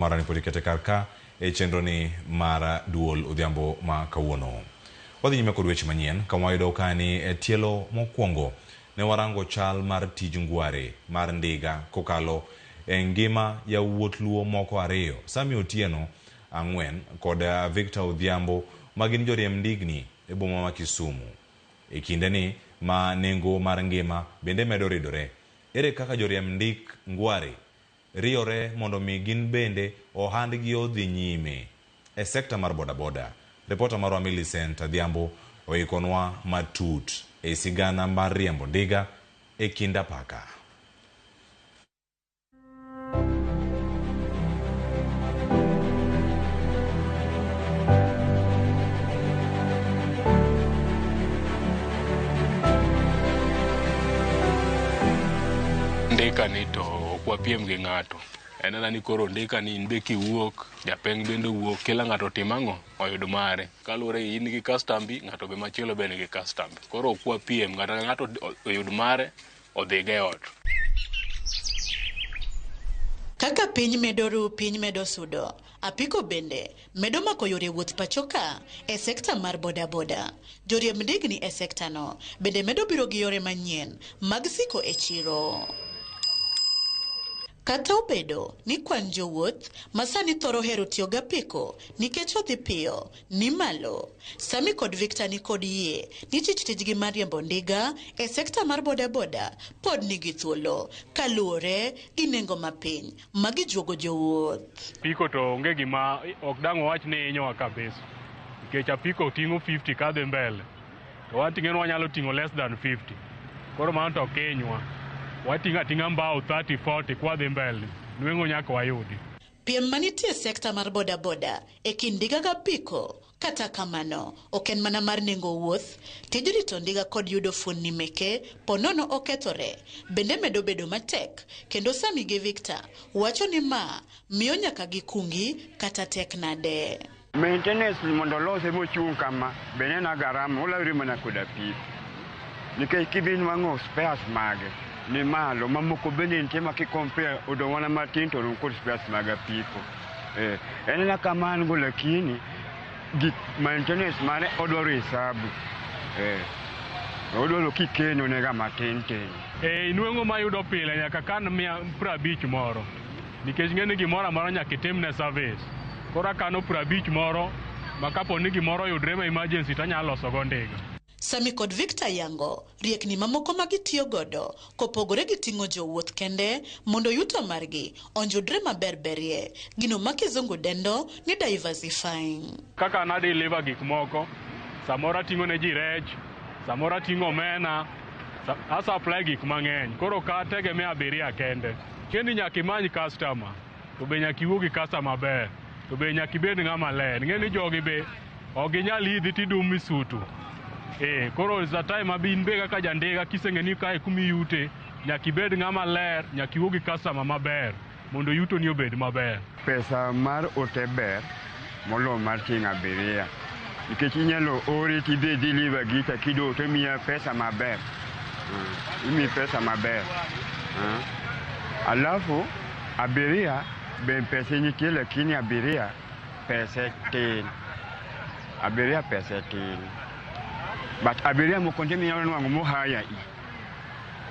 Mara ni podi kete karka e chenro ni mara duol odhiambo ma kawuono. Wadhi nyime kod weche manyien kawayudo kani e tielo mokwongo ne warango chal mar tij ngware mar ndiga kokalo e ngima ya wuot luo moko ariyo, Sami Otieno 4 kod Victor Odhiambo magin joriemb ndigni e boma ma Kisumu. E kinde ni ma nengo mar ngima bende medo ridore, ere kaka joriemb ndik ngware riore mondo mi gin bende ohandgi odhi nyime e sekta mar bodaboda? Reporter marwa Millicent Adhiambo oikonwa matut e sigana mar riembo ndiga e kind apaka. Ndika ni to kwa piem gi ng'ato. Enena ni koro ndika ni inbe kiwuok, japeng bende wuok, kila ng'ato timango oyudo mare. Kalure in gi kastambi, ng'ato be machielo bende gi kastambi. Koro kwa piem ng'ato oyud mare, odhige ot. Kaka piny medo ru, piny medo sudo. Apiko bende medo mako yore wuoth pachoka e sekta mar bodaboda. Joriemb ndigni e sekta no bende medo biro gi yore manyien mag siko e chiro. Kata obedo ni kwan jowuoth masani thoro hero tiyo gi apiko nikech odhi piyo ni malo, Sami kod Victor ni kod yie ni tijgi mar riembo ndiga e sekta mar bodaboda pod nigi thuolo kaluwore gi nengo mapiny ma gijuogo jowuoth. Apiko to onge gima ok dang' wach ni hinyowa kabisa, nikech apiko ting'o 50 kadhi mbele, to wating'en wanyalo ting'o less than 50. Koro mano to kinywa watinga tinga mbao 30 40 kwa dhi mbele nwengo nyaka wayudi. Piem manitie sekta mar bodaboda e kind ndiga ga apiko, kata kamano ok en mana mar nengo wuoth, tij rito ndiga kod yudo fundi meke ponono okethore bende medo bedo matek, kendo Sami gi Victor wacho ni ma miyo nyaka gikungi kata tek nade. Maintenance mondo lose mochung' kama bende na garama olawri mana kod apiko, nikech kibin mang'o spares mage ni malo mamoko bende nitie ma kikompare odong'wana matin to rum kod spares mag apiko. En na kamano go, lakini gik maintenance mare odwaro hesabu. Odwaro kikeno nega matin tin. Inwengo mayudo pile nyaka kan 150 moro, nikech ng'eni gimoro amora nyaka itimne service. Koro kano 50 moro ma kapo ni gimoro yudre ma emergency tanyalo loso go ndiga. Sami kod Victor yango riekni mamoko magitiyo godo kopogore gi ting'o jowuoth kende mondo yuto margi onjudre maberberie, gino ma kizungu dendo ni diversifying. Kaka na deliver gik moko, samora ting'o ne ji rech, samora ting'o omena, asa apply gik mang'eny. Koro ka tegemea abiria kende. Kendi nyaka imany customer, to be nyaka iwuo gi customer maber, to be nyaka ibed ng'ama ler. Ng'eni jogi be ok ginyal idhi tidum misutu. Koro za time abin be kaka jandiga kiseng'eni kae kumi yute, nyaka ibed ng'ama ler, nyaka iwuo gi customer maber mondo yuto ni obed maber. Pesa mar ote ber molo mar ting'o abiria, nikech inyalo ori tidhi deliver gita kido to miya pesa maber. Imi pesa maber. Alafu abiria be pesa nitie, lakini abiria pesa tin. Abiria pesa tin. But abiria moko ntie minyalo nwang'o mo haya i.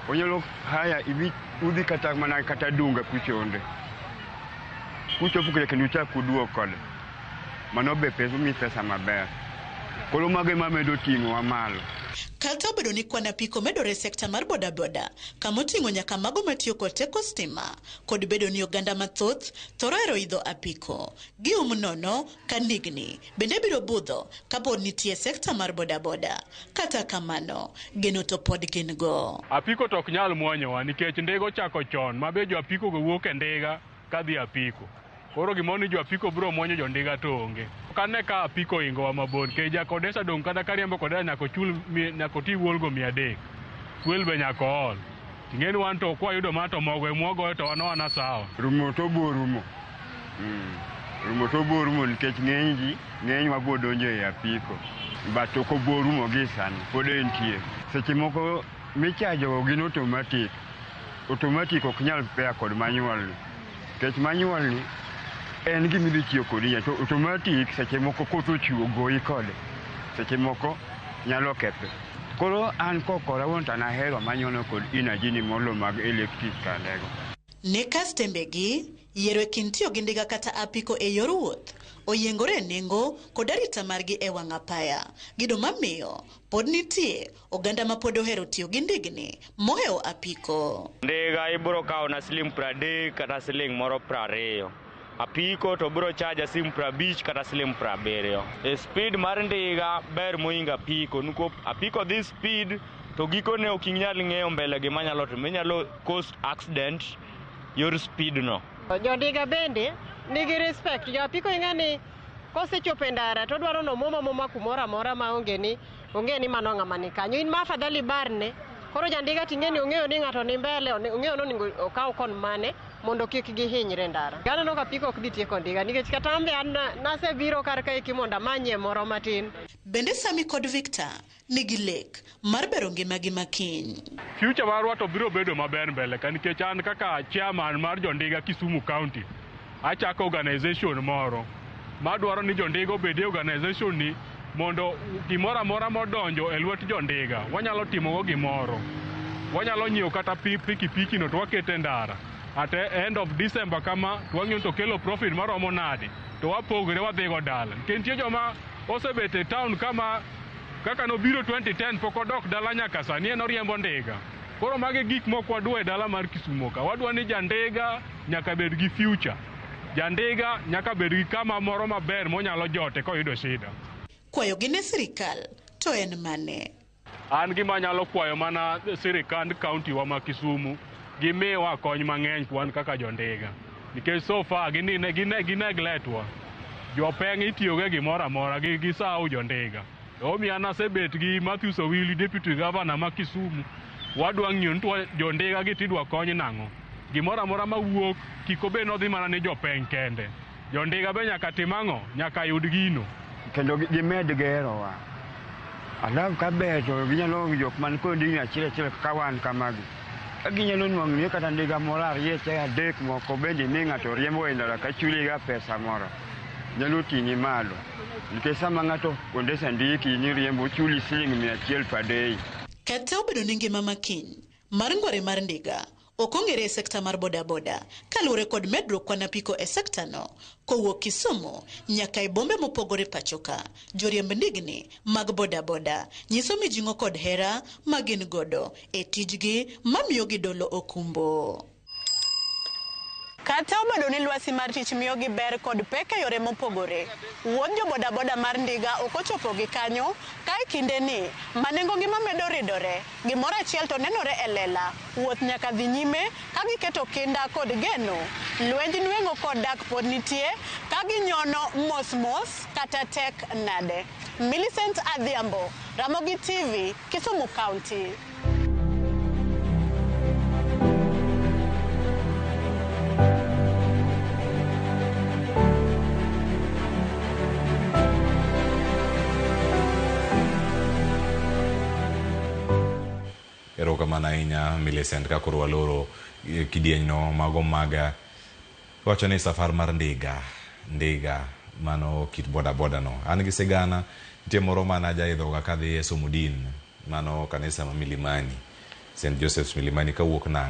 Onyalo haya ibi udhi kata mana kata dunga kuchonde. Kuchopo kile kendo cha kuduo kode. Mano be pesa maber. Kolo mage mamedo ting'o wa malo. Kata obedo ni kwan apiko medore sekta mar bodaboda, kamoting'o nyaka mago matiyo kod teko stima, kod bedo ni oganda mathoth thoro hero idho apiko. Nono ka ndigni bende biro budho kapod nitie sekta mar bodaboda. Kata kamano, geno to pod gin go. Apiko to ok nyal muonyowa nikech ndego chako chon, mabe jo apiko go wuok e ndiga kadhi apiko. Koro gimoni jo apiko biro muonyo jo ndiga to onge. Kane ka apiko ingowa mabor, ke jakodesa dong kata kariembo kodesa nyako ti wuolgo 300. Fuel be nyako ol. Ting'eni wan to kwa yudo mato mogo e muogo to wana sawa. Rumo to bo rumo. Rumo to bo rumo nikech ng'eny ma bo donjo e apiko. Bato ko bo rumo gi san, pod entie. Seche moko michajo gin automatic. Automatic ok nyal pea kod manual. Nikech manual ni en gima idhi tiyo kodi to automatic seche moko koth ochiwo goyi kode seche moko nyalo ketho. Koro an kokora wuon to nahero manyono kod energy ni molo mag electric kandego. Ne kastembegi yiero kind tiyo gi ndiga kata apiko e yor wuoth oyiengore nengo kod arita margi e wang' apaya. Gido mamiyo pod nitie oganda ma pod ohero tiyo gi ndigni mohewo apiko. Ndiga ibiro kawo na siling 30 kata siling moro 20. Apiko to biro chaja siling 50 kata siling 70. E speed mar ndiga ber moinga apiko nuko apiko this speed to gikone ok inyal ng'eyo mbele gima nyalo timo, nyalo cause accident your speed no. Jondiga bende nigi respect. Jo apiko ing'ani kosechopo e ndara to dwaro no moma kumora mora ma onge ni mano ng'ama ni kanyo. In ma afadhali barne. Koro jandiga ting'eni ong'eyo ni ng'ato ni mbele, ong'eyo no ningo okaw kon mane mondo kik gihinyre ndara. Gano no apiko ok dhi tieko ndiga nikech kata ambe nasebiro kar kae kimonda manye moro matin. Bende Sami kod Victor nigi lek mar bero ngimagi makiny. Future marwa to biro bedo maber mbele ka nikech an kaka chairman mar jondiga Kisumu County achako organization moro madwaro ni jondiga obedie organization ni mondo gimoro amora modonjo e lwet jondiga wanyalo timogo gimoro. Wanyalo nyiewo kata pikipiki no to wakete ndara. At the end of December kama to wang'eyo to kelo profit maromo nade to wapogre wadhigo dala. Kentie joma osebet e town kama kaka nobiro 2010 pok odok dala nyaka sani en oriembo ndiga. Koro mage gik moko wadwa e dala mar Kisumu ka. Wadwa ni jandiga nyaka bed gi future. Jandiga nyaka bed gi kama moro maber monyalo jote koyudo shida. Kwayo gi ne sirikal to en mane? An gima nyalo kwayo mana sirikand county wa ma Kisumu gimiwa kony mang'eny kwan kaka jondiga. Nikech so far ginegletwa. Jopeng' itiyoge gimoro amora gi sawo jondiga. Omiyo an asebet gi Matthews Owili, Deputy Governor ma Kisumu. Wadwa ng'iyo ni jondiga gi tidwa kony nang'o. Gimoro amora mawuok kik obed nodhi mana ni jopeng' kende. Jondiga be nyaka tim ang'o? Nyaka yud gino. Kendo gimed gerowa. Alafu kaber to ginyalo jok man kod ndigni achiel kaka wan kamagi. Ginyalo nwang'o ni kata ndiga moro ariyo cha adek moko bende ni ng'ato riembo e ndara ka chuliga pesa moro. Nyalo ting'i malo. Nikech sama ng'ato ondesa ndiki ni riembo chuli siling 100 per day. Kata obedo ni ngima makiny mar ngware mar ndiga ok ong'ere e sekta mar bodaboda kaluwore kod medruok kwan apiko e sekta no kowuok Kisumu nyaka e bombe mopogore pachoka. Joriemb ndigni mag bodaboda nyiso mijing'o kod hera magin godo e tijgi mamiyo gidolo okumbo. Kata obedo ni lwasi mar tich miyo gi ber kod pek e yore mopogore, wuodh jo bodaboda mar ndiga ok ochopo gi kanyo kae kinde ni manengo gi mamedo ridore. Gimoro achiel to nenore e lela, wuoth nyaka dhi nyime ka giketo kinda kod geno. Lwenj nweng'o kod dak pod nitie ka ginyono mos kata tek nade. Millicent Adhiambo, Ramogi TV, Kisumu County. Erokamano ahinya Millicent ka koro waloro kidieny no mago maga wacho ni safar mar ndiga mano kit bodaboda no. An gi sigana nitie moro mana jaidhoga kadhi e Somudin mano kanisa ma Milimani, St. Joseph's Milimani kawuok na